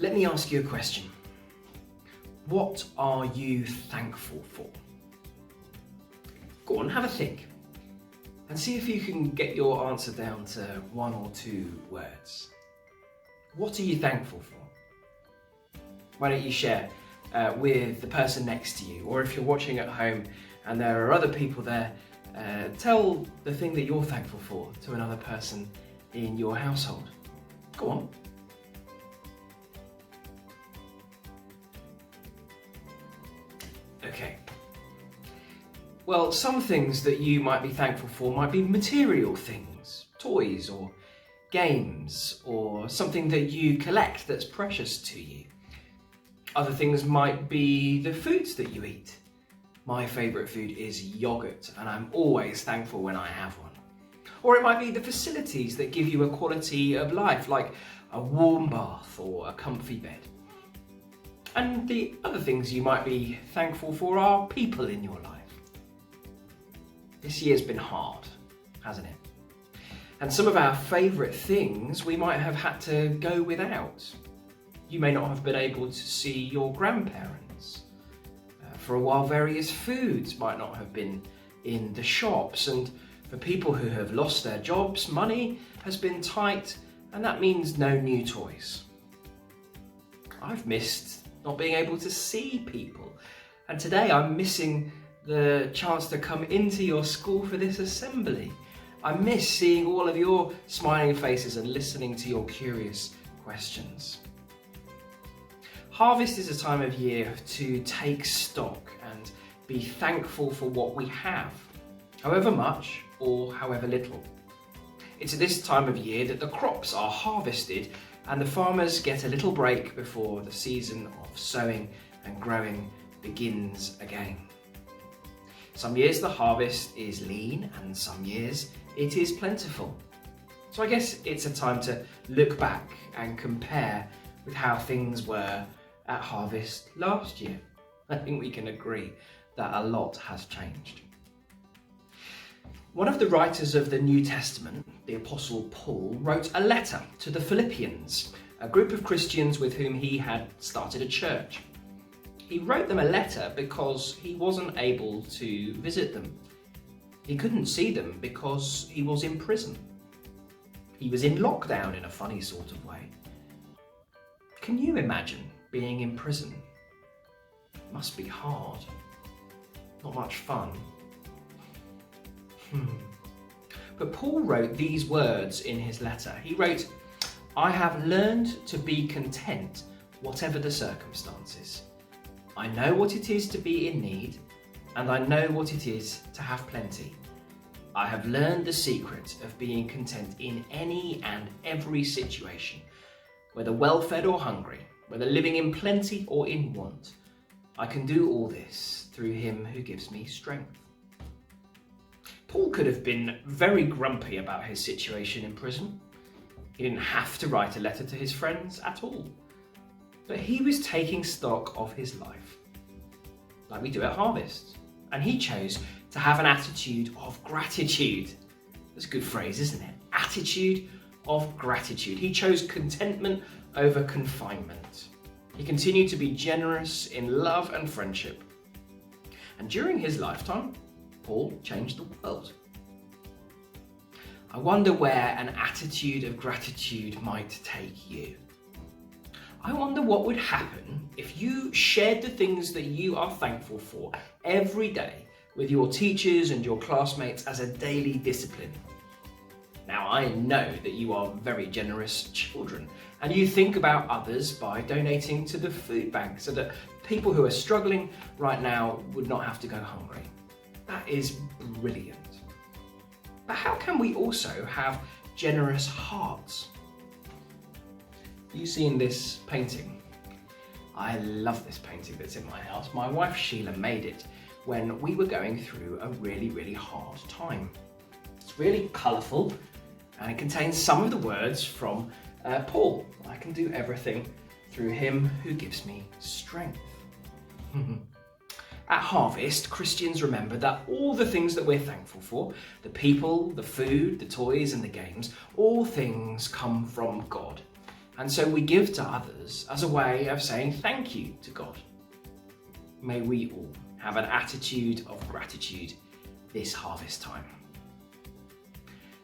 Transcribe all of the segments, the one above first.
Let me ask you a question. What are you thankful for? Go on, have a think. And see if you can get your answer down to 1 or 2 words. What are you thankful for? Why don't you share with the person next to you, or if you're watching at home and there are other people there, tell the thing that you're thankful for to another person in your household. Go on. Okay. Well, some things that you might be thankful for might be material things, toys or games, or something that you collect that's precious to you. Other things might be the foods that you eat. My favourite food is yogurt, and I'm always thankful when I have one. Or it might be the facilities that give you a quality of life, like a warm bath or a comfy bed. And the other things you might be thankful for are people in your life. This year's been hard, hasn't it? And some of our favourite things we might have had to go without. You may not have been able to see your grandparents. For a while, various foods might not have been in the shops. And for people who have lost their jobs, money has been tight, and that means no new toys. I've missed not being able to see people. And today I'm missing the chance to come into your school for this assembly. I miss seeing all of your smiling faces and listening to your curious questions. Harvest is a time of year to take stock and be thankful for what we have, however much or however little. It's at this time of year that the crops are harvested and the farmers get a little break before the season of sowing and growing begins again. Some years the harvest is lean and some years it is plentiful. So I guess it's a time to look back and compare with how things were at harvest last year. I think we can agree that a lot has changed. One of the writers of the New Testament, the Apostle Paul, wrote a letter to the Philippians, a group of Christians with whom he had started a church. He wrote them a letter because he wasn't able to visit them. He couldn't see them because he was in prison. He was in lockdown in a funny sort of way. Can you imagine being in prison? It must be hard. Not much fun. But Paul wrote these words in his letter. He wrote, "I have learned to be content whatever the circumstances. I know what it is to be in need, and I know what it is to have plenty. I have learned the secret of being content in any and every situation, whether well-fed or hungry, whether living in plenty or in want. I can do all this through him who gives me strength." Paul could have been very grumpy about his situation in prison. He didn't have to write a letter to his friends at all. But he was taking stock of his life, like we do at Harvest. And he chose to have an attitude of gratitude. That's a good phrase, isn't it? Attitude of gratitude. He chose contentment over confinement. He continued to be generous in love and friendship. And during his lifetime, Paul changed the world. I wonder where an attitude of gratitude might take you. I wonder what would happen if you shared the things that you are thankful for every day with your teachers and your classmates as a daily discipline. Now, I know that you are very generous children and you think about others by donating to the food bank so that people who are struggling right now would not have to go hungry. That is brilliant. But how can we also have generous hearts? You seen this painting? I love this painting that's in my house. My wife Sheila made it when we were going through a really hard time. It's really colourful and it contains some of the words from Paul. I can do everything through him who gives me strength. At Harvest, Christians remember that all the things that we're thankful for, the people, the food, the toys and the games, all things come from God. And so we give to others as a way of saying thank you to God. May we all have an attitude of gratitude this harvest time.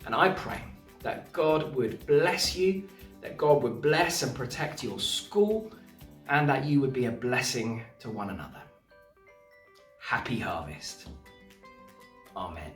And I pray that God would bless you, that God would bless and protect your school, and that you would be a blessing to one another. Happy harvest. Amen.